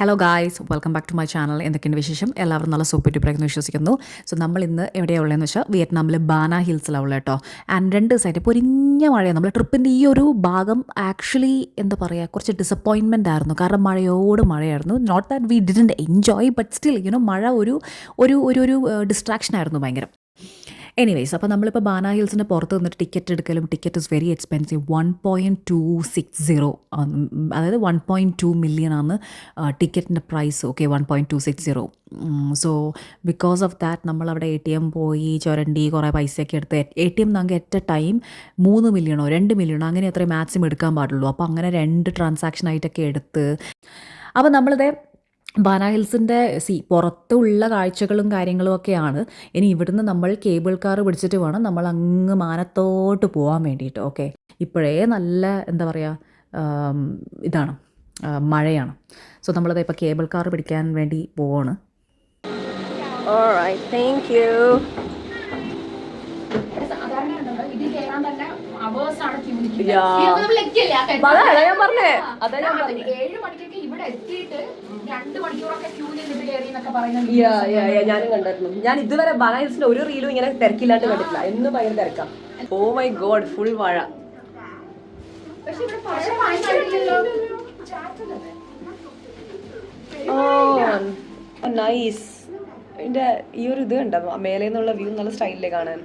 Hello guys, welcome back to my channel. എന്തൊക്കെയുണ്ട് വിശേഷം? എല്ലാവരും നല്ല സൂപ്പർ ഡ്യൂപ്പറായിരുന്നു വിശ്വസിക്കുന്നു. സോ നമ്മൾ ഇന്ന് എവിടെയാണ് ഉള്ളതെന്ന് വെച്ചാൽ വിയറ്റ്നാമിലെ ബാന ഹിൽസിലാണ് ഉള്ളത് കേട്ടോ. ആൻഡ് 2 ദിവസമായിട്ട് പൊരിഞ്ഞ മഴയാണ്. നമ്മൾ ട്രിപ്പിൻ്റെ ഈ ഒരു ഭാഗം ആക്ച്വലി എന്താ പറയുക, കുറച്ച് ഡിസപ്പോയിൻമെൻ്റ് ആയിരുന്നു. കാരണം മഴയോട് മഴയായിരുന്നു. Not that we didn't enjoy, but still മഴ ഒരു ഒരു ഒരു ഒരു ഡിസ്ട്രാക്ഷൻ ആയിരുന്നു ഭയങ്കര. എനിവേയ്സ്, അപ്പോൾ നമ്മളിപ്പോൾ ബാന ഹിൽസിൻ്റെ പുറത്ത് നിന്നിട്ട് ടിക്കറ്റ് എടുക്കലും ടിക്കറ്റ് ഇസ് വെരി എക്സ്പെൻസീവ്. 1.260, അതായത് 1.2 മില്യൺ ആണ് ടിക്കറ്റിൻ്റെ price. Okay, 1.260. So because of that നമ്മളവിടെ ATM പോയി ചുരണ്ടി കുറേ പൈസയൊക്കെ എടുത്ത് ATM നമുക്ക് അറ്റ് എ ടൈം 3 മില്യണോ 2 മില്യണോ അങ്ങനെ എത്ര മാക്സിമം എടുക്കാൻ പാടുള്ളൂ. അപ്പോൾ അങ്ങനെ 2 ട്രാൻസാക്ഷൻ ആയിട്ടൊക്കെ എടുത്ത്, അപ്പോൾ നമ്മളിതേ ബാന ഹിൽസിൻ്റെ പുറത്തുള്ള കാഴ്ചകളും കാര്യങ്ങളും ഒക്കെയാണ്. ഇനി ഇവിടുന്ന് നമ്മൾ കേബിൾ കാർ പിടിച്ചിട്ട് വേണം നമ്മൾ അങ്ങ് മാനത്തോട്ട് പോകാൻ വേണ്ടിയിട്ട്. ഓക്കെ, ഇപ്പോഴേ നല്ല എന്താ പറയുക, ഇതാണ് മഴയാണ്. സോ നമ്മളത് ഇപ്പോൾ കേബിൾ കാർ പിടിക്കാൻ വേണ്ടി പോവാണ്. Thank you. ഞാൻ പറഞ്ഞേ, അതാ ഞാൻ പറഞ്ഞേ. 7 മണിക്കൊക്കെ ഇവിടെ എത്തിയിട്ട് 2 മണിക്കൂറൊക്കെ ക്യൂ നിന്നിട്ട് കയറി എന്നൊക്കെ പറയുന്നത് ഞാനും കണ്ടായിരുന്നു. ഞാൻ ഇതുവരെ ബാന ഹിൽസിന്റെ ഒരു റീലും ഇങ്ങനെ തിരക്കില്ലാണ്ട് കണ്ടിട്ടില്ല. എന്നും ഭയങ്കര തിരക്കാം. ഓ മൈ ഗോഡ്, ഫുൾ മഴ. ഓ നൈസ്. ഇതിന്റെ ഈ ഒരു ഇത് കണ്ടോ, മേലെ നിന്നുള്ള വ്യൂ നല്ല സ്റ്റൈലിലെ കാണാൻ.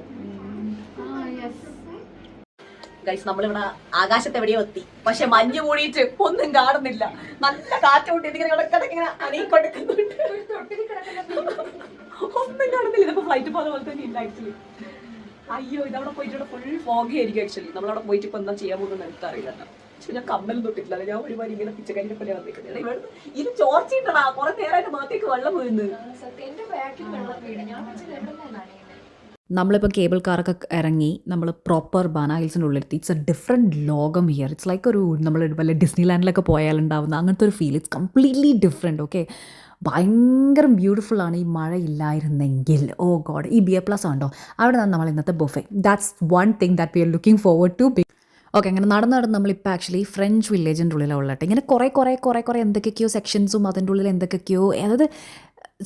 ഗൈസ്, നമ്മളിവിടെ ആകാശത്ത് എവിടെയോ എത്തി, പക്ഷെ മഞ്ഞ് മൂടിയിട്ട് ഒന്നും കാണുന്നില്ല. നല്ല കാറ്റുകൊണ്ട് ഇതിങ്ങനെ ഇടക്കിടക്കിങ്ങനെ അനീക്കൊടുക്കുന്നുണ്ട്. ഒന്നും കാണുന്നില്ല. ഇതിപ്പോ ഫ്ലൈറ്റ് പോലെ പോലെ തന്നെ ഇല്ല ആക്ച്വലി. അയ്യോ, ഇതവിടെ പോയിട്ട് ഫുൾ ഫോഗി ആയിരിക്കും ആക്ച്വലി. നമ്മളവിടെ പോയിട്ട് ഇപ്പൊ എന്താ ചെയ്യാൻ പോകുന്നത് എനിക്ക് അറിയില്ല. പക്ഷെ ഞാൻ കമ്മലും തൊട്ടിട്ടില്ല. ഞാൻ ഒരുപാട് ഇങ്ങനെ പിച്ചക്കരിനെ പോലെ വന്നിരിക്കുന്നത്. ഇവിടെ ഇത് ചോർച്ചിട്ടടാ, കുറെ നേരമായിട്ട് മാത്തേക്ക് വെള്ളം വീഴുന്നു. നമ്മളിപ്പോൾ കേബിൾ കാറൊക്കെ ഇറങ്ങി നമ്മൾ പ്രോപ്പർ ബാന ഹിൽസിൻ്റെ ഉള്ളിലെത്തി. ഇറ്റ്സ് എ ഡിഫറെൻറ്റ് ലോകം ഹിയർ. ഇറ്റ്സ് ലൈക്ക് ഒരു നമ്മൾ വല്ല ഡിസ്നി ലാൻഡിലൊക്കെ പോയാലുണ്ടാവുന്ന അങ്ങനത്തെ ഒരു feel. It's completely different. Okay, ഭയങ്കര ബ്യൂട്ടിഫുള്ളാണ്. ഈ മഴ ഇല്ലായിരുന്നെങ്കിൽ, ഓ ഗോഡ്. ഈ BA പ്ലസ് ഉണ്ടോ, അവിടെ നിന്നാണ് നമ്മൾ ഇന്നത്തെ buffet. That's one thing that we are looking forward to. Okay, അങ്ങനെ നടന്ന് നമ്മളിപ്പോൾ ആക്ച്വലി ഫ്രഞ്ച് വില്ലേജിൻ്റെ ഉള്ളിലാണ് ഉള്ളത്. ഇങ്ങനെ കുറേ എന്തൊക്കെയൊക്കെയോ സെക്ഷൻസും അതിൻ്റെ ഉള്ളിൽ എന്തൊക്കെയൊക്കെയോ, അതായത്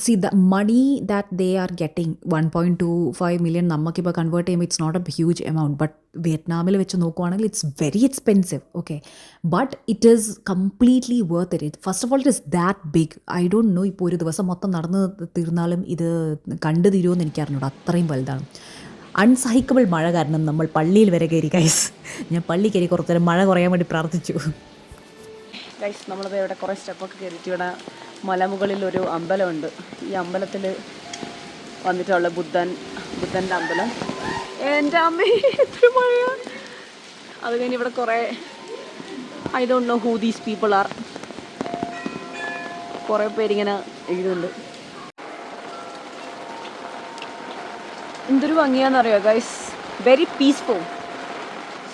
see the money that they are getting, 1.25 million നമുക്കിപ്പോൾ കൺവേർട്ട് ചെയ്യുമ്പോൾ it's not a huge amount. But വിയറ്റ്നാമിൽ വെച്ച് നോക്കുവാണെങ്കിൽ it's very expensive. Okay, but it is completely worth it. First of all it is that big. I don't know ഇപ്പോൾ ഒരു ദിവസം മൊത്തം നടന്ന് തീർന്നാലും ഇത് കണ്ടു തീരുമെന്ന് എനിക്കറിഞ്ഞൂടാ, അത്രയും വലുതാണ്. അൺസഹിക്കബിൾ മഴ കാരണം നമ്മൾ പള്ളിയിൽ വരെ കയറി ഗൈസ്. ഞാൻ പള്ളി കയറി കുറച്ച് നേരം മഴ കുറയാൻ വേണ്ടി പ്രാർത്ഥിച്ചു. ഗൈസ്, നമ്മളിപ്പോൾ ഇവിടെ കുറേ സ്റ്റെപ്പൊക്കെ കയറിയിട്ട് ഇവിടെ മലമുകളിലൊരു അമ്പലമുണ്ട്. ഈ അമ്പലത്തിൽ വന്നിട്ടുള്ള ബുദ്ധൻ്റെ അമ്പലം. എൻ്റെ അമ്മേ, എത്ര മഴയാണ്. അത് കഴിഞ്ഞ് ഇവിടെ കുറേ I don't know who these people are. കുറേ പേരിങ്ങനെ എഴുതുന്നുണ്ട്. എന്തൊരു ഭംഗിയാണെന്നറിയോ guys, very peaceful,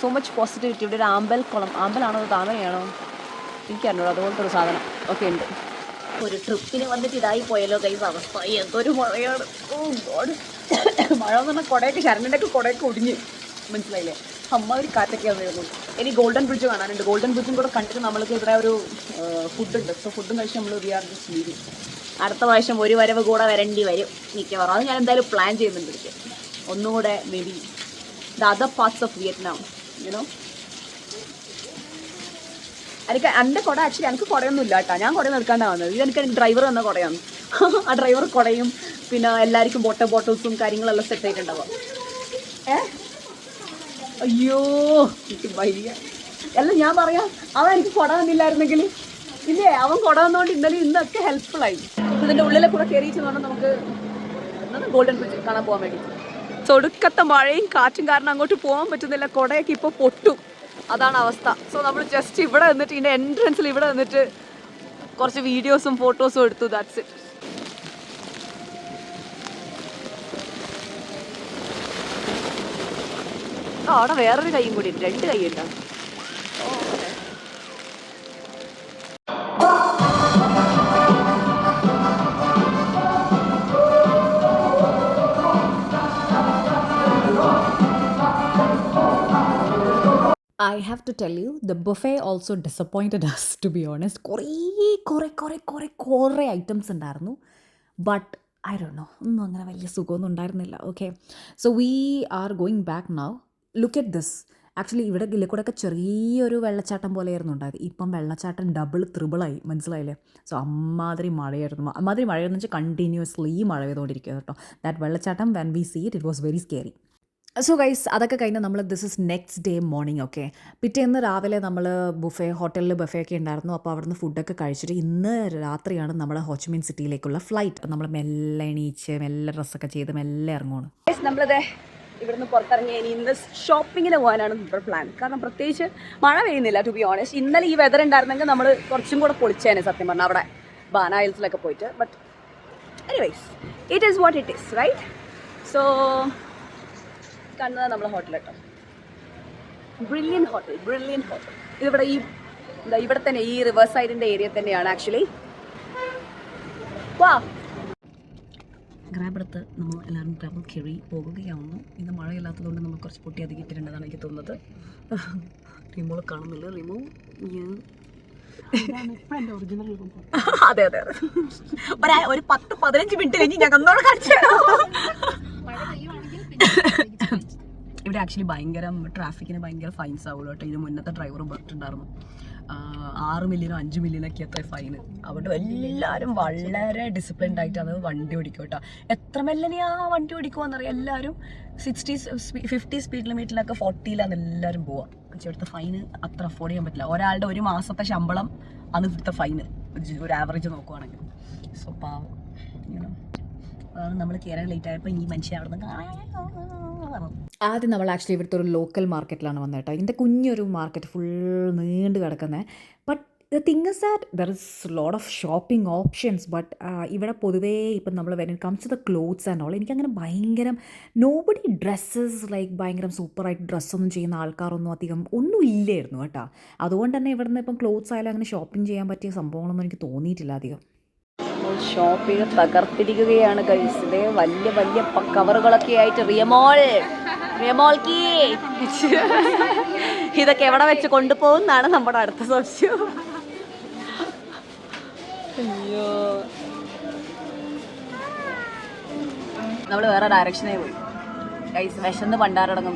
so much positivity. ഇവിടെ ഒരു ആമ്പൽക്കുളം, ആമ്പലാണോ താമരയാണോ എനിക്കറിഞ്ഞൂടോ, അതുപോലത്തെ ഒരു സാധനം ഒക്കെ ഉണ്ട്. ഒരു ട്രിപ്പിന് വന്നിട്ട് ഇതായി പോയല്ലോ ഗൈസ് അവസ്ഥ. എന്തൊരു മഴയാണ്. ഓ ഗോഡ്. മഴ എന്ന് പറഞ്ഞാൽ കുടയൊക്കെ, ശരണിൻ്റെയൊക്കെ കുടയൊക്കെ ഒടിഞ്ഞ്, മനസ്സിലായില്ലേ? അമ്മ ഒരു കാറ്റൊക്കെയാണ് വരുന്നത്. ഇനി ഗോൾഡൻ ബ്രിഡ്ജ് കാണാനുണ്ട്. ഗോൾഡൻ ബ്രിഡ്ജും കൂടെ കണ്ടിട്ട് നമ്മൾക്ക് ഇവിടെ ഒരു ഫുഡുണ്ട്. സോ ഫുഡും കഴിച്ച് നമ്മൾ വി ആർ ജസ്റ്റ് ലീവിങ്. അടുത്ത പ്രാവശ്യം ഒരു വരവ് കൂടെ വരേണ്ടി വരും മിക്കവാറും. അത് ഞാൻ എന്തായാലും പ്ലാൻ ചെയ്യുന്നുണ്ട്. എനിക്ക് ഒന്നുകൂടെ may be the other parts of Vietnam, you know. എനിക്ക് എൻ്റെ കുട ആക്ച്വലി എനിക്ക് കുടയൊന്നും ഇല്ല കേട്ടോ. ഞാൻ കുട നിൽക്കാണ്ടാണ് വന്നത്. എനിക്ക് ഡ്രൈവർ തന്ന കുടയാണ്. ആ ഡ്രൈവർ കുടയും പിന്നെ എല്ലാവർക്കും ബോട്ടിൽസും കാര്യങ്ങളെല്ലാം സെറ്റ് ആയിട്ടുണ്ടാവുക. അയ്യോ, എനിക്ക് വയ്യ. അല്ല ഞാൻ പറയാം, അവൻ എനിക്ക് കുട തന്നില്ലായിരുന്നെങ്കിൽ, ഇല്ലേ, അവൻ കുട തന്നുകൊണ്ട് ഇന്നൊക്കെ ഹെൽപ്ഫുള്ളായി. ഇതിൻ്റെ ഉള്ളിലെ കൂടെ കയറിയിട്ട് വേണം നമുക്ക് ഗോൾഡൻ ബ്രിഡ്ജ് കാണാൻ പോകാൻ വേണ്ടി. ഒടുക്കത്തെ മഴയും കാറ്റും കാരണം അങ്ങോട്ട് പോകാൻ പറ്റുന്നില്ല. കുടയൊക്കെ ഇപ്പോൾ പൊട്ടും, അതാണ് അവസ്ഥ. സോ നമ്മൾ ജസ്റ്റ് ഇവിടെ നിന്നിട്ട്, ഇതിൻ്റെ എൻട്രൻസിൽ ഇവിടെ നിന്നിട്ട് കുറച്ച് വീഡിയോസും ഫോട്ടോസും എടുത്തു. That's it. അവിടെ വേറൊരു കൈയും കൂടി ഉണ്ട്, 2 കൈ ഉണ്ടാവും. I have to tell you, the buffet also disappointed us, to be honest. കുറേ ഐറ്റംസ് ഉണ്ടായിരുന്നു. ബട്ട് ഐ ഡോണ്ട് നോ, ഒന്നും അങ്ങനെ വലിയ സുഖമൊന്നും ഉണ്ടായിരുന്നില്ല. Okay, so we are going back now. Look at this. Actually ഇവിടെ ഗില്ലക്കൂടെയൊക്കെ ചെറിയൊരു വെള്ളച്ചാട്ടം പോലെയായിരുന്നു ഉണ്ടായത്. ഇപ്പം വെള്ളച്ചാട്ടം ഡബിൾ ത്രിബിളായി, മനസ്സിലായില്ലേ? സോ അമ്മാതിരി മഴയായിരുന്നു. അമ്മാതിരി മഴയെന്ന് വെച്ചാൽ കണ്ടിന്യൂസ്ലി മഴ ചെയ്തുകൊണ്ടിരിക്കുക കേട്ടോ. ദാറ്റ് വെള്ളച്ചാട്ടം when we see it was very scary. So guys, അതൊക്കെ കഴിഞ്ഞ് നമ്മൾ this is next day morning. Okay, പിറ്റേന്ന് രാവിലെ നമ്മൾ ഹോട്ടലിൽ ബഫേ ഒക്കെ ഉണ്ടായിരുന്നു. അപ്പോൾ അവിടുന്ന് ഫുഡൊക്കെ കഴിച്ചിട്ട് ഇന്ന് രാത്രിയാണ് നമ്മുടെ ഹോച്ചിമിൻ സിറ്റിയിലേക്കുള്ള ഫ്ലൈറ്റ്. നമ്മൾ മെല്ലെ എണീച്ച് മെല്ലെ ഡ്രസ്സൊക്കെ ചെയ്ത് മെല്ലെ ഇറങ്ങുകയാണ്. നമ്മളിത് ഇവിടുന്ന് പുറത്തിറങ്ങി ഇന്ന് ഷോപ്പിങ്ങിന് പോകാനാണ് നമ്മുടെ പ്ലാൻ. കാരണം പ്രത്യേകിച്ച് മഴ പെയ്യുന്നില്ല, ടു ബി ഓണസ്റ്റ്. ഇന്നലെ ഈ വെതർ ഉണ്ടായിരുന്നെങ്കിൽ നമ്മൾ കുറച്ചും കൂടെ പൊളിച്ചേനെ സത്യം പറഞ്ഞാൽ അവിടെ ബാന ഹിൽസിലൊക്കെ പോയിട്ട്. But anyways, it is what it is, right? So കണ്ടത് നമ്മളെ ഹോട്ടൽ കേട്ടോ, ബ്രില്യൻ ഹോട്ടൽ. ഇതിവിടെ ഇവിടെ തന്നെ ഈ റിവർ സൈഡിൻ്റെ ഏരിയ തന്നെയാണ് ആക്ച്വലി. വാ, ഗ്രാബ് എടുത്ത് നമ്മൾ എല്ലാവരും ഗ്രാബ് കയറി പോകുകയാവുന്നു. ഇന്ന് മഴയില്ലാത്തതുകൊണ്ട് നമ്മൾ കുറച്ച് പൊട്ടി അധികം ഇട്ടിട്ടുണ്ടെന്നാണ് എനിക്ക് തോന്നുന്നത്. റിമോൾ കാണുന്നില്ല. റിമോ അതെ ഒരു 10-15 മിനിറ്റ് കഴിഞ്ഞ് ഞാൻ ഒന്നോടെ കാണിച്ചു. ഇവിടെ ആക്ച്വലി ഭയങ്കര ട്രാഫിക്കിന് ഭയങ്കര ഫൈൻസ് ആവുള്ളൂ കേട്ടോ. ഇതിന് മുന്നത്തെ ഡ്രൈവർ പറഞ്ഞിട്ടുണ്ടായിരുന്നു 6 മില്യനോ 5 മില്യനൊക്കെ എത്ര ഫൈന്. അവിടെ എല്ലാവരും വളരെ ഡിസിപ്ലിൻഡ് ആയിട്ടാണ് വണ്ടി ഓടിക്കും കേട്ടോ. എത്ര മെല്ലനെയാ വണ്ടി ഓടിക്കുമെന്നറിയാം. എല്ലാവരും 50 സ്പീഡ് ലിമിറ്റിലൊക്കെ 40-ലാണ് എല്ലാവരും പോവുക. പക്ഷേ ഇവിടുത്തെ ഫൈന് അത്ര അഫോർഡ് ചെയ്യാൻ പറ്റില്ല. ഒരാളുടെ ഒരു മാസത്തെ ശമ്പളം ആണ് ഇവിടുത്തെ ഫൈന്, ഒരു ആവറേജ് നോക്കുവാണെങ്കിൽ. സോ പാവം, അതാണ് നമ്മൾ കയറാൻ ലേറ്റ് ആയപ്പോൾ ഈ മനുഷ്യൻ അവിടെ നിന്ന് ആദ്യം നമ്മൾ ആക്ച്വലി ഇവിടുത്തെ ഒരു ലോക്കൽ മാർക്കറ്റിലാണ് വന്നത് കേട്ടോ. ഇതിൻ്റെ കുഞ്ഞൊരു മാർക്കറ്റ് ഫുൾ നീണ്ട് കിടക്കുന്നത്. But the thing is that there is lot of shopping options. But ഇവിടെ പൊതുവേ ഇപ്പം നമ്മൾ when it comes to the clothes and all, എനിക്കങ്ങനെ ഭയങ്കരം നോബഡി ഡ്രസ്സസ് ലൈക്ക് ഭയങ്കരം സൂപ്പറായിട്ട് ഡ്രസ്സൊന്നും ചെയ്യുന്ന ആൾക്കാരൊന്നും അധികം ഒന്നും ഇല്ലായിരുന്നു കേട്ടോ. അതുകൊണ്ട് തന്നെ ഇവിടുന്ന് ഇപ്പം ക്ലോത്ത്സ് ആയാലും അങ്ങനെ ഷോപ്പിംഗ് ചെയ്യാൻ പറ്റിയ സംഭവങ്ങളൊന്നും എനിക്ക് തോന്നിയിട്ടില്ല അധികം. ഷോപ്പിംഗ് തകർത്തിരിക്കുകയാണ് ഗൈസ്. ഇതേ വലിയ വലിയ കവറുകളൊക്കെ ആയിട്ട് റിയമോൾക്കി ഇതൊക്കെ എവിടെ വെച്ച് കൊണ്ടുപോകുന്നാണ് നമ്മുടെ അടുത്ത സംശയം. അയ്യോ, നമ്മൾ വേറെ ഡയറക്ഷനേ പോയി ഗൈസ്. വിശന്ന് പണ്ടാരടങ്ങും.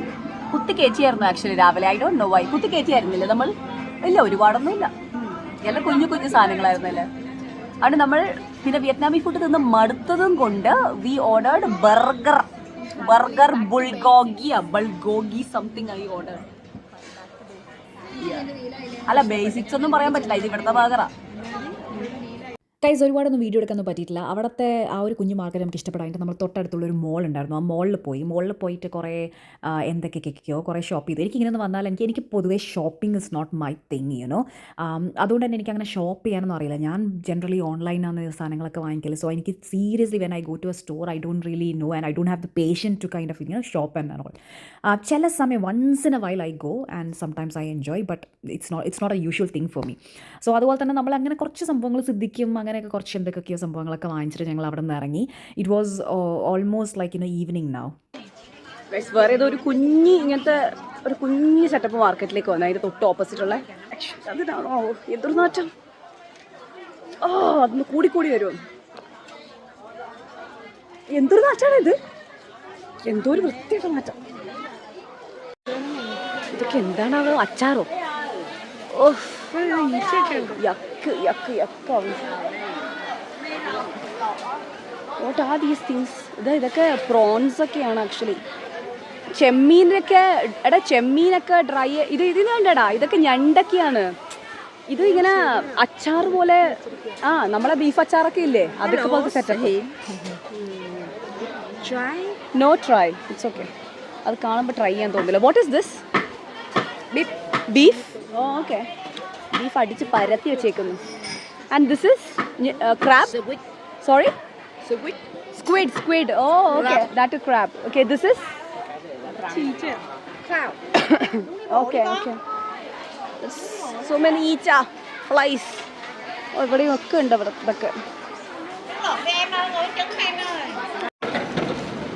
കുത്തിക്കയറ്റിയായിരുന്നു ആക്ച്വലി രാവിലെ. ഐ ഡോണ്ട് നോ വൈ കുത്തിക്കയറ്റിയായിരുന്നില്ല നമ്മൾ. ഇല്ല, ഒരുപാടൊന്നും ഇല്ല, എല്ലാം കുഞ്ഞു കുഞ്ഞു സാധനങ്ങളായിരുന്നല്ലേ. അതുകൊണ്ട് നമ്മൾ പിന്നെ വിയറ്റ്നാമി ഫുഡ് തിന്ന് മടുത്തതും കൊണ്ട് we ordered burger bulgogi something I order. അല്ല, ബേസിക്സ് ഒന്നും പറയാൻ പറ്റില്ല, ഇത് ഇവിടുത്തെ ബർഗറാ. ഗൈസ്, ഒരുപാടൊന്നും വീഡിയോ എടുക്കാനൊന്നും പറ്റിയിട്ടില്ല. അവിടുത്തെ ആ ഒരു കുഞ്ഞു മാർക്കറ്റ് നമുക്ക് ഇഷ്ടപ്പെടാനായിട്ട് നമ്മൾ തൊട്ടടുത്തുള്ളൊരു മോൾ ഉണ്ടായിരുന്നു. ആ മോളിൽ പോയിട്ട് കുറേ എന്തൊക്കെയൊക്കെയോ കുറേ ഷോപ്പ് ചെയ്തു. എനിക്കിങ്ങനെ വന്നാൽ എനിക്ക് പൊതുവേ shopping is not my thing, you know. അതുകൊണ്ട് തന്നെ എനിക്കങ്ങനെ ഷോപ്പ് ചെയ്യാനൊന്നും അറിയില്ല. ഞാൻ ജനറലി ഓൺലൈനാണ് സാധനങ്ങളൊക്കെ വാങ്ങിക്കല്. സോ എനിക്ക് seriously when I go to a store I don't really know and I don't have the patience to kind of shop and all. ചില സമയം once in a while I go and sometimes I enjoy, but it's not a usual thing for me. So അതുപോലെ തന്നെ നമ്മൾ അങ്ങനെ കുറച്ച് സംഭവങ്ങൾ സിദ്ധിക്കും, അങ്ങനെയൊക്കെ കുറച്ച് എന്തൊക്കെയോ സംഭവങ്ങളൊക്കെ വാങ്ങിച്ചിട്ട് ഞങ്ങൾ അവിടെ നിന്ന് ഇറങ്ങി. It was almost like evening now. വേറെ ഏതോ ഒരു ഇങ്ങനത്തെ ഒരു കുഞ്ഞ് സെറ്റപ്പ് മാർക്കറ്റിലേക്ക് വന്നാൽ അതിൻ്റെ തൊട്ട് ഓപ്പോസിറ്റുള്ള അതിനാണോ എന്തൊരു നാറ്റം. അതൊന്ന് കൂടി വരുമോ, എന്തൊരു നാറ്റാണ് ഇത്. എന്തോ ഒരു വൃത്തിയുടെ നാറ്റം. ഇതൊക്കെ എന്താണാവോ, അച്ചാറോ? What are these things? ഇതൊക്കെ പ്രോൺസ് ഒക്കെയാണ് ആക്ച്വലി. ചെമ്മീനൊക്കെ ചെമ്മീനൊക്കെ ഡ്രൈ. ഇതിന് വേണ്ടടാ, ഇതൊക്കെ ഞണ്ടൊക്കെയാണ്. ഇത് ഇങ്ങനെ അച്ചാർ പോലെ. നമ്മളെ ബീഫ് അച്ചാറൊക്കെ ഇല്ലേ, അതൊക്കെ പോലത്തെ setup. No try, it's okay. അത് കാണുമ്പോൾ ട്രൈ ചെയ്യാൻ തോന്നില്ല. What is this? Beef. Okay, beef അടിച്ച് പരത്തി വെച്ചേക്കുന്നു. And this is crab. Sorry, squid. Oh, okay, that is crab. Okay, this is okay. So many ഈച്ച, flies. ഇവിടെയും ഒക്കെ ഉണ്ട്. ഇതൊക്കെ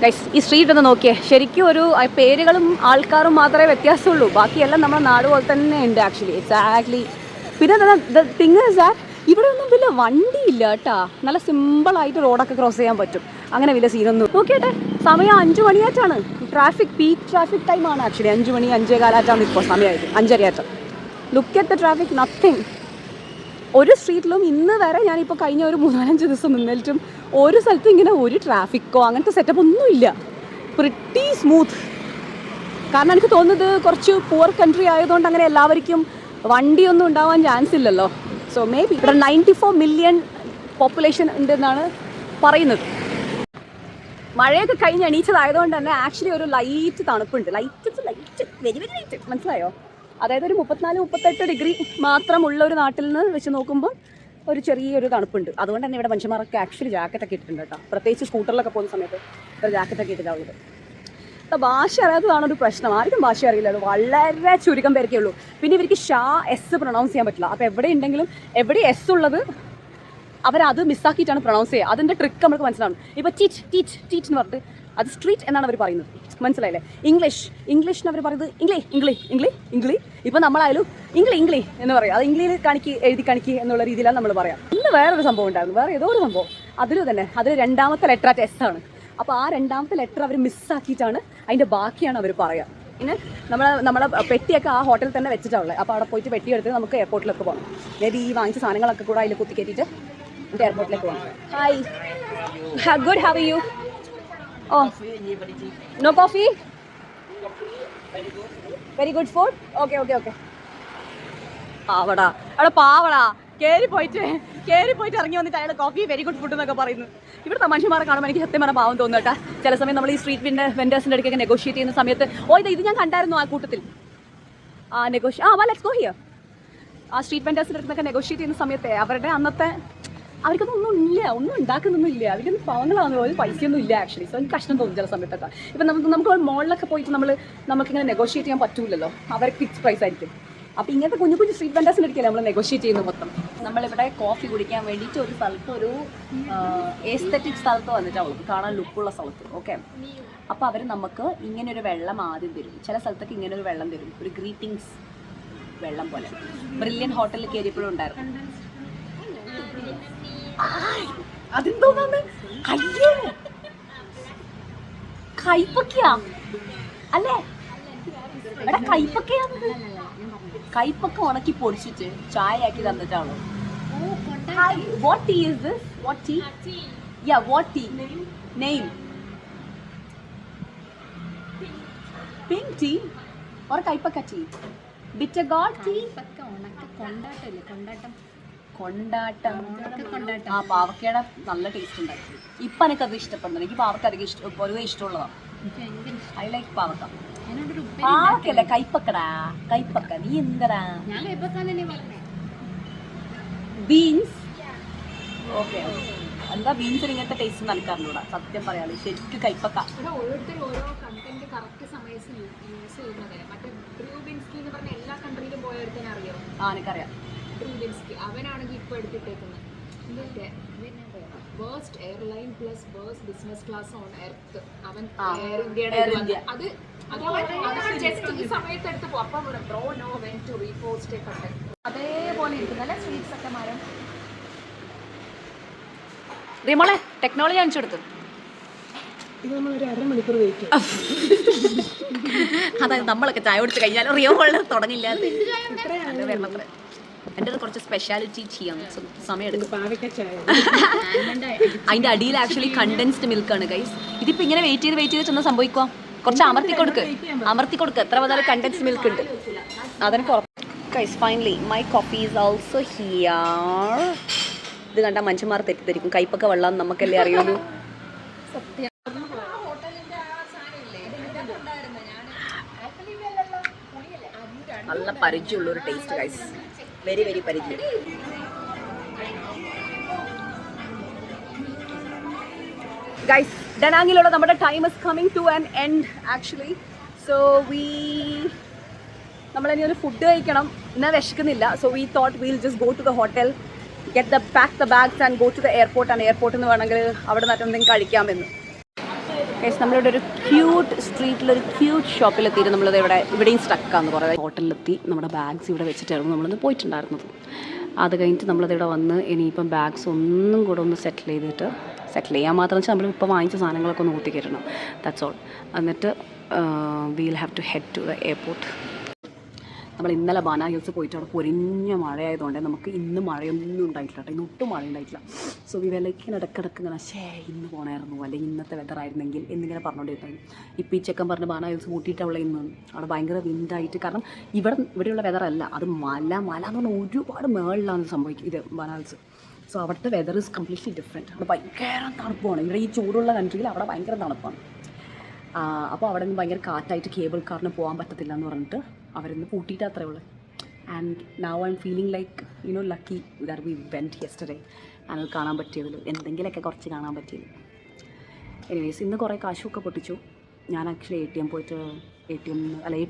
ഗൈസ് ഈ സ്ട്രീറ്റ് ഒന്ന് നോക്കിയേ, ശരിക്കും ഒരു പേരുകളും ആൾക്കാരും മാത്രമേ വ്യത്യാസമുള്ളൂ, ബാക്കിയെല്ലാം നമ്മുടെ നാട് പോലെ തന്നെ ഉണ്ട് ആക്ച്വലി. എക്സാക്ട്ലി. പിന്നെ തിങ് ഇവിടെ ഒന്നും വലിയ വണ്ടിയില്ല കേട്ടാ, നല്ല സിമ്പിളായിട്ട് റോഡൊക്കെ ക്രോസ് ചെയ്യാൻ പറ്റും, അങ്ങനെ വലിയ സീനൊന്നും. നോക്കിയട്ടെ, സമയം 5 മണിയായിട്ടാണ്, പീക്ക് ട്രാഫിക് ടൈമാണ് ആക്ച്വലി. 5 മണി 5:15 ഇപ്പോൾ സമയമായിട്ട്, 5:30. Look at the traffic, nothing. ഒരു സ്ട്രീറ്റിലും ഇന്ന് വരെ ഞാനിപ്പോൾ കഴിഞ്ഞ ഒരു 3-4 ദിവസം നിന്നിട്ടും ഒരു സ്ഥലത്തും ഇങ്ങനെ ഒരു ട്രാഫിക്കോ അങ്ങനത്തെ സെറ്റപ്പ് ഒന്നുമില്ല. Pretty smooth. കാരണം എനിക്ക് തോന്നുന്നത് കുറച്ച് പുവർ കൺട്രി ആയതുകൊണ്ട് അങ്ങനെ എല്ലാവർക്കും വണ്ടിയൊന്നും ഉണ്ടാവാൻ ചാൻസ് ഇല്ലല്ലോ. സോ മേ ബി ഇവിടെ 94 മില്യൺ പോപ്പുലേഷൻ ഉണ്ടെന്നാണ് പറയുന്നത്. മഴയൊക്കെ കഴിഞ്ഞ് എണീച്ചതായതുകൊണ്ട് തന്നെ ആക്ച്വലി ഒരു ലൈറ്റ് തണുപ്പുണ്ട്. വെരി ലൈറ്റ്, മനസ്സിലായോ? അതായത് ഒരു 34-38 ഡിഗ്രി മാത്രമുള്ള ഒരു നാട്ടിൽ നിന്ന് വെച്ച് നോക്കുമ്പോൾ ഒരു ചെറിയൊരു തണുപ്പുണ്ട്. അതുകൊണ്ട് തന്നെ ഇവിടെ മനുഷ്യന്മാരൊക്കെ ആക്ച്വലി ജാക്കറ്റൊക്കെ ഇട്ടിട്ടുണ്ട് കേട്ടോ, പ്രത്യേകിച്ച് സ്കൂട്ടറിലൊക്കെ പോകുന്ന സമയത്ത് ഒരു ജാക്കറ്റൊക്കെ ഇട്ടിട്ടുള്ളത്. അപ്പോൾ ഭാഷ അറിയാത്തതാണ് ഒരു പ്രശ്നം. ആർക്കും ഭാഷ അറിയില്ലല്ലോ, വളരെ ചുരുക്കം പേർക്കേ ഉള്ളൂ. പിന്നെ ഇവർക്ക് എസ് പ്രൊണൗൺസ് ചെയ്യാൻ പറ്റില്ല. അപ്പോൾ എവിടെ ഉണ്ടെങ്കിലും എവിടെ എസ് ഉള്ളത് അവരത് മിസ്സാക്കിയിട്ടാണ് പ്രൊണൗൺസ് ചെയ്യുക. അതിൻ്റെ ട്രിക്ക് നമുക്ക് മനസ്സിലാവും. ഇപ്പോൾ ടീച്ച് എന്ന് പറഞ്ഞിട്ട് അത് സ്ട്രീറ്റ് എന്നാണ് അവർ പറയുന്നത്, മനസ്സിലായില്ലേ? ഇംഗ്ലീഷിന് അവർ പറയുന്നത് ഇംഗ്ലീ. ഇപ്പോൾ നമ്മളായാലും ഇംഗ്ലീ എന്ന് പറയും. അത് ഇംഗ്ലീഷിൽ എഴുതി കാണിക്കുക എന്നുള്ള രീതിയിലാണ് നമ്മൾ പറയാം. ഇന്ന് വേറൊരു സംഭവം ഉണ്ടായിരുന്നു, വേറെ ഏതോ ഒരു സംഭവം. അതിൽ 2ാമത്തെ ലെറ്റർ ആയിട്ട് എസ് ആണ്. അപ്പോൾ ആ 2ാമത്തെ ലെറ്റർ അവർ മിസ്സാക്കിയിട്ടാണ് അതിൻ്റെ ബാക്കിയാണ് അവർ പറയുക. പിന്നെ നമ്മളെ പെട്ടിയൊക്കെ ആ ഹോട്ടലിൽ തന്നെ വെച്ചിട്ടുള്ളത്. അപ്പോൾ അവിടെ പോയിട്ട് പെട്ടി എടുത്ത് നമുക്ക് എയർപോർട്ടിലേക്ക് പോകണം. മേ ബി ഈ വാങ്ങിച്ച സാധനങ്ങളൊക്കെ കൂടെ അതിൽ കുത്തി കയറ്റിയിട്ട് നമുക്ക് എയർപോർട്ടിലേക്ക് പോകണം. Hi, good, how are you? Oh, no coffee? Very good food? Okay. പാവടാ, അവിടെ പാവടാ, കയറി പോയിട്ട് ഇറങ്ങി വന്നിട്ട് അയാൾ കോഫി വെരി ഗുഡ് ഫുഡ് എന്നൊക്കെ പറയുന്നു. ഇവിടുത്തെ മനുഷ്യന്മാരെ കാണുമ്പോൾ എനിക്ക് സത്യം പറഞ്ഞാൽ പാവം തോന്നുന്നു കേട്ടാ. ചില സമയം നമ്മൾ ഈ സ്ട്രീറ്റ് വെൻഡേഴ്സിൻ്റെ അടുക്കൊക്കെ നെഗോഷിയേറ്റ് ചെയ്യുന്ന സമയത്ത് ഇത് ഞാൻ കണ്ടായിരുന്നു ആ കൂട്ടത്തിൽ. Let's go here. ആ സ്ട്രീറ്റ് വെൻഡേഴ്സിൻ്റെ അടുത്തൊക്കെ നെഗോഷിയേറ്റ് ചെയ്യുന്ന സമയത്ത് അവരുടെ അന്നത്തെ അവർക്കൊന്നും ഇല്ല, ഒന്നും ഉണ്ടാക്കുന്നൊന്നും ഇല്ല. അവർക്കൊന്നും പാവങ്ങളാണെന്ന് ഒരു പൈസയൊന്നും ഇല്ല ആക്ച്വലി. സോ എനിക്ക് കഷ്ടം തോന്നും ചില സമയത്തൊക്കെ. ഇപ്പം നമുക്ക് മോളിലൊക്കെ പോയിട്ട് നമുക്കിങ്ങനെ നെഗോഷിയേറ്റ് ചെയ്യാൻ പറ്റൂലല്ലോ, അവർക്ക് ഫിക്സ് പ്രൈസ് ആയിരിക്കും. അപ്പോൾ ഇങ്ങനത്തെ കുഞ്ഞു സ്ട്രീറ്റ് വെൻഡേഴ്സിൻ്റെ അടുക്കല്ലേ നമ്മൾ നെഗോഷിയേറ്റ് ചെയ്യുന്നത് മൊത്തം. നമ്മളിവിടെ കോഫി കുടിക്കാൻ വേണ്ടിയിട്ട് ഒരു സ്ഥലത്ത്, ഒരു എസ്തെറ്റിക് സ്ഥലത്ത് വന്നിട്ടാണ്, കാണാൻ ലുക്കുള്ള സ്ഥലത്ത്. ഓക്കെ, അപ്പോൾ അവർ നമുക്ക് ഇങ്ങനൊരു വെള്ളം ആദ്യം തരും. ചില സ്ഥലത്തൊക്കെ ഇങ്ങനൊരു വെള്ളം തരും, ഒരു ഗ്രീറ്റിംഗ്സ് വെള്ളം പോലെ. ബ്രില്യൻ ഹോട്ടലിൽ കയറിയപ്പോഴും ഉണ്ടായിരുന്നു. അതെന്തോന്നാണ് കൈപ്പക്കയാ അല്ലേ? ഇവിടെ കൈപ്പക്കയാണത്. കൈപ്പക്ക ഉണക്കി പൊടിച്ചിട്ട് ചായ ആക്കി തന്നിട്ടാണോ? What tea is this? What tea? Yeah, what tea? Name? Pink tea or kaipakka tea? Bitter gourd tea? കൊണ്ടാട്ടം. ആ പാവക്കയുടെ നല്ല ടേസ്റ്റ് ഉണ്ടായിരുന്നു. ഇപ്പം എനിക്കത് ഇഷ്ടപ്പെടുന്നു. എനിക്ക് പാവക്ക അധികം പൊതുവെ ഇഷ്ടമുള്ളതാണ്. ഐ ലൈക്ക് പാവക്ക. പാവക്കല്ലേ, കൈപ്പക്കടാ, കൈപ്പക്ക. നീ എന്തടാ? ബീൻസ്. ഓക്കെ, എന്താ ബീൻസിന് ഇങ്ങനത്തെ ടേസ്റ്റ് നൽകാറുണ്ടൂടാ, സത്യം പറയാതെ. ശരിക്കും കൈപ്പക്ക. എനിക്കറിയാം. അവനാണെങ്കിൽ ഇപ്പൊ എടുത്തിട്ടേക്കുന്നത് worst airline plus worst business class on earth. അവൻ എയർ ഇന്ത്യയുടെ അത് ജസ്റ്റ് ഈ സമയത്ത് എടുത്ത് പോകും. അപ്പം bro know when to repost ഒക്കെ അതേപോലെ ഇരിക്കുന്നല്ലേ സ്വീറ്റ്സ് ഒക്കെ മരം. റിമോളെ ടെക്നോളജി കാണിച്ചു കൊടുത്തു. ഇത് നമ്മളൊരു അരമണിക്കൂർ വെയിറ്റ് ചെയ്യും. അതായത് നമ്മളൊക്കെ ചായ കുടിച്ച് കഴിഞ്ഞാലും റിയോള് തുടങ്ങില്ല. എൻ്റെ കുറച്ച് സ്പെഷ്യാലിറ്റി ചെയ്യാം, സമയം എടുക്കും. അതിൻ്റെ അടിയിൽ ആക്ച്വലി കണ്ടൻസ്ഡ് മിൽക്കാണ് ഗൈസ്. ഇതിപ്പോൾ ഇങ്ങനെ വെയിറ്റ് ചെയ്ത് ചെന്ന് സംഭവിക്കുക. കുറച്ച് അമർത്തി കൊടുക്കുക. എത്ര വന്നാലും കണ്ടൻസ്ഡ് മിൽക്ക് ഉണ്ട്. അതിന് guys finally my coffee is also here. ഇത് കണ്ടാൽ മനുഷ്യന്മാർ തെറ്റിദ്ധരിക്കും, കൈപ്പൊക്കെ വെള്ളം നമുക്കല്ലേ അറിയുള്ളൂ. നല്ല പരിചയമുള്ളൊരു ടേസ്റ്റ് ഗൈസ്, വെരി വെരി പരിചയം. ഗൈസ് ഡനാങ്ങിലുള്ള നമ്മുടെ time is coming to an end actually. So നമ്മളിനി ഒരു ഫുഡ് കഴിക്കണം. എന്നാൽ വിശക്കുന്നില്ല. So we thought will just go to the hotel, pack the bags and go to the airport. And എയർപോർട്ടിൽ നിന്ന് വേണമെങ്കിൽ അവിടെ നിന്നിട്ട് എന്തെങ്കിലും കഴിക്കാമെന്ന്. ഗൈസ് നമ്മളിവിടെ ഒരു ക്യൂട്ട് സ്ട്രീറ്റിലൊരു ക്യൂട്ട് ഷോപ്പിലെത്തിയിട്ട് നമ്മളത് ഇവിടെയും സ്റ്റക്കാന്ന് കുറേ ഹോട്ടലിലെത്തി നമ്മുടെ ബാഗ്സ് ഇവിടെ വെച്ചിട്ടായിരുന്നു നമ്മളിന്ന് പോയിട്ടുണ്ടായിരുന്നത്. അത് കഴിഞ്ഞിട്ട് നമ്മളിവിടെ വന്ന് ഇനിയിപ്പം ബാഗ്സ് ഒന്നും കൂടെ ഒന്ന് സെറ്റിൽ ചെയ്യാൻ മാത്രം വെച്ചാൽ നമ്മളിപ്പോൾ വാങ്ങിച്ച സാധനങ്ങളൊക്കെ ഒന്ന് ഊത്തിക്കയറ്റണം. That's all. എന്നിട്ട് we'll have to head to the airport. നമ്മൾ ഇന്നലെ ബാന ഹിൽസ് പോയിട്ട് അവിടെ പൊരിഞ്ഞ മഴയായതുകൊണ്ട് നമുക്ക് ഇന്ന് മഴയൊന്നും ഉണ്ടായിട്ടില്ല കേട്ടോ. ഇന്ന് ഒട്ടും മഴ ഉണ്ടായിട്ടില്ല. സോ വിലയ്ക്ക് ഇടയ്ക്കിടയ്ക്ക് ഇങ്ങനെ ഇന്ന് പോകണമായിരുന്നു അല്ലെങ്കിൽ ഇന്നത്തെ വെതർ ആയിരുന്നെങ്കിൽ എന്നിങ്ങനെ പറഞ്ഞുകൊണ്ടിരുന്നു. ഇപ്പോൾ ഈ ചെക്കൻ പറഞ്ഞ് ബാന ഹിൽസ് കൂട്ടിയിട്ട് അവളെ ഇന്ന് അവിടെ ഭയങ്കര വിൻഡായിട്ട്, കാരണം ഇവിടെയുള്ള വെതറല്ല, അത് മല എന്ന് പറഞ്ഞാൽ ഒരുപാട് മേളിലാണ് സംഭവിക്കും ഇത് ബാന ഹിൽസ്. സോ അവിടുത്തെ വെതർ ഇസ് കംപ്ലീറ്റ്ലി ഡിഫറെൻറ്റ്. അവിടെ ഭയങ്കര തണുപ്പാണ്. ഇവിടെ ഈ ചൂടുള്ള കൺട്രിയിൽ അവിടെ ഭയങ്കര തണുപ്പാണ്. അപ്പോൾ അവിടെ നിന്ന് ഭയങ്കര കാറ്റായിട്ട് കേബിൾ കാറിന് പോകാൻ പറ്റത്തില്ല എന്ന് പറഞ്ഞിട്ട് അവരിന്ന് പൂട്ടിയിട്ട് അത്രേ ഉള്ളൂ. And now I'm feeling like lucky that we went yesterday. അത് കാണാൻ പറ്റിയതിൽ എന്തെങ്കിലുമൊക്കെ കുറച്ച് കാണാൻ പറ്റിയത്. എനിവേസ് ഇന്ന് കുറേ കാശൊക്കെ പൊട്ടിച്ചു. ഞാൻ ആക്ച്വലി എ ടി എം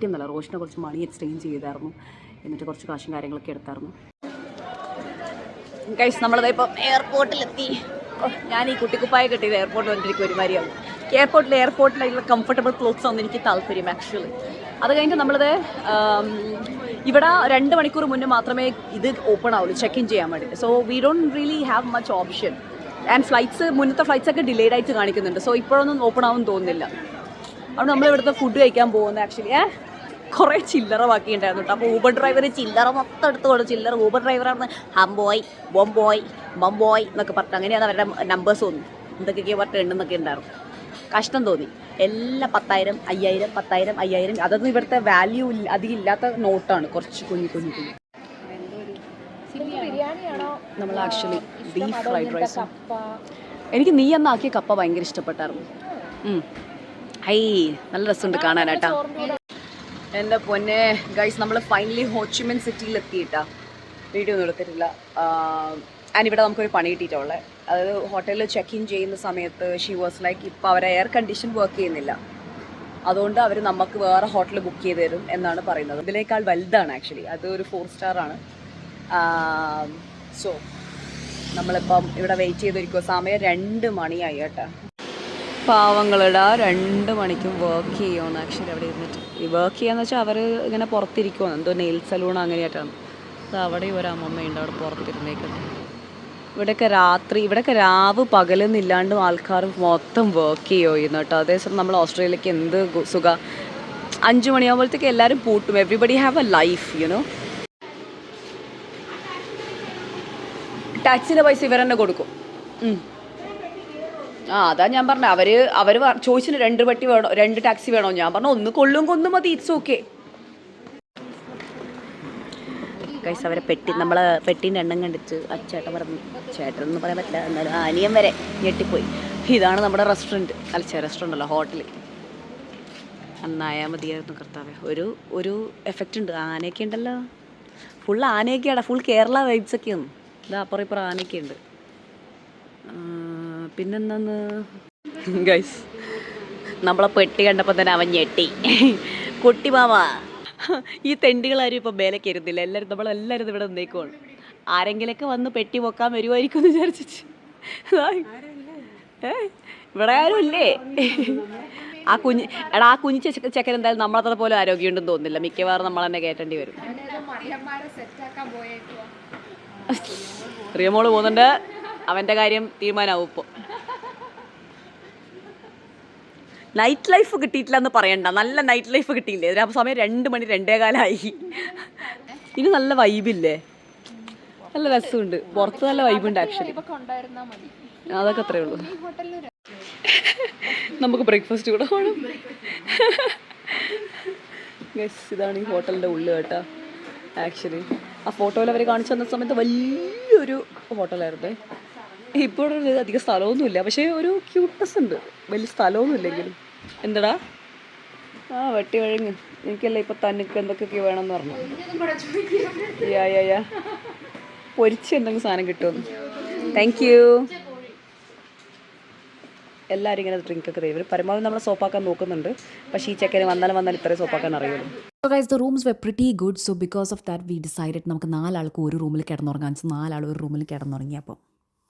എന്നല്ല, റോഷനെ കുറച്ച് മണി എക്സ്ചേഞ്ച് ചെയ്തായിരുന്നു. എന്നിട്ട് കുറച്ച് കാശും കാര്യങ്ങളൊക്കെ എടുത്തായിരുന്നു. ഗൈസ് നമ്മളത് ഇപ്പം എയർപോർട്ടിലെത്തി. ഞാൻ ഈ കുട്ടിക്കുപ്പായ കിട്ടിയത് എയർപോർട്ടിൽ വന്നിട്ട് ഒരു മാതിരിയാവും. എയർപോർട്ടിലായിട്ടുള്ള കംഫർട്ടബിൾ ക്ലോത്ത്സ് ആണ് എനിക്ക് താല്പര്യം ആക്ച്വലി. അത് കഴിഞ്ഞിട്ട് നമ്മളത് ഇവിടെ 2 മണിക്കൂർ മുന്നേ മാത്രമേ ഇത് ഓപ്പൺ ആവുള്ളൂ ചെക്ക് ഇൻ ചെയ്യാൻ വേണ്ടി. So we don't really have much option. And മുന്നത്തെ ഫ്ലൈറ്റ്സൊക്കെ ഡിലേഡ് ആയിട്ട് കാണിക്കുന്നുണ്ട്. സോ ഇപ്പോഴൊന്നും ഓപ്പൺ ആവും തോന്നുന്നില്ല. അതുകൊണ്ട് നമ്മളിവിടുത്തെ ഫുഡ് കഴിക്കാൻ പോകുന്നത് ആക്ച്വലി കുറേ ചില്ലറ ബാക്കിയുണ്ടായിരുന്നു കേട്ടോ. അപ്പോൾ ഊബർ ഡ്രൈവർ ചില്ലറ മൊത്തം എടുത്ത് കൊടുത്തു. ഊബർ ഡ്രൈവറാണ് ഹംബോയ് ബോംബോയ് എന്നൊക്കെ പറഞ്ഞിട്ട് അങ്ങനെയാണ് അവരുടെ നമ്പേഴ്സ് തോന്നി. എന്തൊക്കെയൊക്കെ പറഞ്ഞിട്ട് എണ്ണെന്നൊക്കെ ഉണ്ടായിരുന്നു. കഷ്ടം തോന്നി. എല്ലാം 10,000 5,000 10,000 5,000. അതൊന്നും ഇവിടുത്തെ വാല്യൂ അധികം ഇല്ലാത്ത നോട്ടാണ്. കുറച്ച് കുഞ്ഞു നമ്മൾ ആക്ച്വലി ബീഫ് ഫ്രൈഡ് റൈസ്. എനിക്ക് നീ എന്നാക്കിയ കപ്പ ഭയങ്കര ഇഷ്ടപ്പെട്ടായിരുന്നു. നല്ല രസമുണ്ട് കാണാനായിട്ടാ. എൻ്റെ പൊന്നെ ഗൈസ്, നമ്മൾ ഫൈനലി ഹോച്ചിമിൻ സിറ്റിയിലെത്തിയിട്ടാ. വീഡിയോ ഒന്നും എടുത്തിട്ടില്ല. ആൻഡ് ഇവിടെ നമുക്കൊരു പണി കിട്ടിയിട്ടുള്ളത്, അതായത് ഹോട്ടലിൽ ചെക്ക് ഇൻ ചെയ്യുന്ന സമയത്ത് ഷീ വാസ് ലൈക്ക് ഇപ്പോൾ അവരെ എയർ കണ്ടീഷൻ വർക്ക് ചെയ്യുന്നില്ല, അതുകൊണ്ട് അവർ നമുക്ക് വേറെ ഹോട്ടൽ ബുക്ക് ചെയ്ത് തരും എന്നാണ് പറയുന്നത്. ഇതിനേക്കാൾ വലുതാണ് ആക്ച്വലി, അത് ഒരു 4 സ്റ്റാറാണ്. സോ നമ്മളിപ്പം ഇവിടെ വെയിറ്റ് ചെയ്തിരിക്കുക. സമയം 2 മണിയായി കേട്ടോ. പാവങ്ങളിടാ 2 മണിക്കും വർക്ക് ചെയ്യുമെന്ന് ആക്ച്വലി അവിടെ ഇരുന്നിട്ട്. ഈ വർക്ക് ചെയ്യാന്ന് വെച്ചാൽ അവർ ഇങ്ങനെ പുറത്തിരിക്കുമെന്ന്, എന്തോ നെയിൽ സലൂൺ അങ്ങനെയായിട്ടാണ്. അത് അവിടെ ഒരു അമ്മമ്മയുണ്ട് അവിടെ പുറത്തിരുന്നേക്കുന്നത്. ഇവിടെയൊക്കെ രാവ് പകലെന്നില്ലാണ്ട് ആൾക്കാർ മൊത്തം വർക്ക് ചെയ്യുന്നു കേട്ടോ. അതേസമയം നമ്മൾ ഓസ്ട്രേലിയക്ക് എന്ത് സുഖ, 5 മണിയാകുമ്പോഴത്തേക്ക് എല്ലാവരും പൂട്ടും. Everybody have a life you know. ടാക്സിൻ്റെ പൈസ ഇവർ തന്നെ കൊടുക്കും. അതാ ഞാൻ പറഞ്ഞത്. അവർ ചോദിച്ചിന് 2 പെട്ടി വേണോ, 2 ടാക്സി വേണോ. ഞാൻ പറഞ്ഞു 1 കൊള്ളും മതി, ഇറ്റ്സ് ഓക്കെ. ഗൈസ് അവരെ നമ്മളെ പെട്ടീൻ്റെ എണ്ണം കണ്ടിട്ട് ചേട്ടൻ പറഞ്ഞു, ചേട്ടനൊന്നും പറയാൻ പറ്റില്ല എന്നാലും അനിയൻ വരെ ഞെട്ടിപ്പോയി. ഇതാണ് നമ്മുടെ റെസ്റ്റോറൻറ്റ് അല്ല ഹോട്ടൽ. അന്നായാൽ മതിയായിരുന്നു കർത്താവേ. ഒരു എഫക്റ്റ് ഉണ്ട്. ആനയൊക്കെ ഉണ്ടല്ലോ, ഫുൾ ആനയൊക്കെയാണ്, ഫുൾ കേരള വൈബ്സൊക്കെയാണ്. ഇതാ അപ്പുറം ആനയൊക്കെ ഉണ്ട്. പിന്നെന്താന്ന് ഗൈസ്, നമ്മളെ പെട്ടി കണ്ടപ്പോൾ തന്നെ അവൻ ഞെട്ടി. കുട്ടി മാമ, ഈ തെണ്ടികളാരും ഇപ്പം മേലെ കയറുന്നില്ല. നമ്മളെല്ലാവരും ഇവിടെ നിന്നേക്കുവാണ്. ആരെങ്കിലൊക്കെ വന്ന് പെട്ടി പൊക്കാൻ വരുമായിരിക്കും എന്ന് വിചാരിച്ചിട്ട്. ഇവിടെ ആരും ഇല്ലേ? ആ കുഞ്ഞ് ചെക്കൻ എന്തായാലും നമ്മളത്ര പോലെ ആരോഗ്യമുണ്ടെന്ന് തോന്നുന്നില്ല. മിക്കവാറും നമ്മൾ തന്നെ കയറ്റേണ്ടി വരും. റിയമോള് പോകുന്നുണ്ട്. അവൻ്റെ കാര്യം തീരുമാനമാവും ഇപ്പോൾ. നൈറ്റ് ലൈഫ് കിട്ടിയിട്ടില്ല എന്ന് പറയണ്ട, നല്ല നൈറ്റ് ലൈഫ് കിട്ടിയില്ലേ. സമയം 2 മണി 2:15. ഇനി നല്ല വൈബില്ലേ, നല്ല രസമുണ്ട്. പുറത്ത് നല്ല വൈബുണ്ട് ആക്ച്വലി. അതൊക്കെ അത്രേ ഉള്ളൂ. നമുക്ക് ബ്രേക്ക്ഫാസ്റ്റ് കൂടെ വേണം. ഗൈസ് ഇതാണ് ഈ ഹോട്ടലിൻ്റെ ഉള്ളിൽ കേട്ടോ. ആക്ച്വലി ആ ഫോട്ടോയിൽ അവർ കാണിച്ചു തന്ന സമയത്ത് വലിയൊരു ഹോട്ടലായിരുന്നേ. ഇപ്പോഴൊരു അധികം സ്ഥലമൊന്നുമില്ല, പക്ഷേ ഒരു ക്യൂട്ട്നെസ് ഉണ്ട്. വലിയ സ്ഥലമൊന്നും ഇല്ലെങ്കിലും. എന്തടാ വെട്ടി വഴങ്ങ്, എനിക്കല്ലേ ഇപ്പം തനിക്ക് എന്തൊക്കെയൊക്കെ വേണമെന്ന് പറഞ്ഞു. പൊരിച്ച് എന്തെങ്കിലും സാധനം കിട്ടുമെന്ന്. Thank you. എല്ലാവരും ഇങ്ങനെ ഡ്രിങ്കൊക്കെ തരും. ഇവർ പരമാവധി നമ്മളെ സോപ്പാക്കാൻ നോക്കുന്നുണ്ട്, പക്ഷേ ഈ ചെക്കന് വന്നാൽ ഇത്രയും സോപ്പാക്കാൻ അറിയുള്ളൂ. So guys, the rooms were pretty good. So because of that we decided നമുക്ക് 4 ആൾക്ക് ഒരു റൂമിൽ കിടന്നുറങ്ങാൻ. 4 ആൾ ഒരു റൂമിൽ കിടന്നുറങ്ങിയപ്പോൾ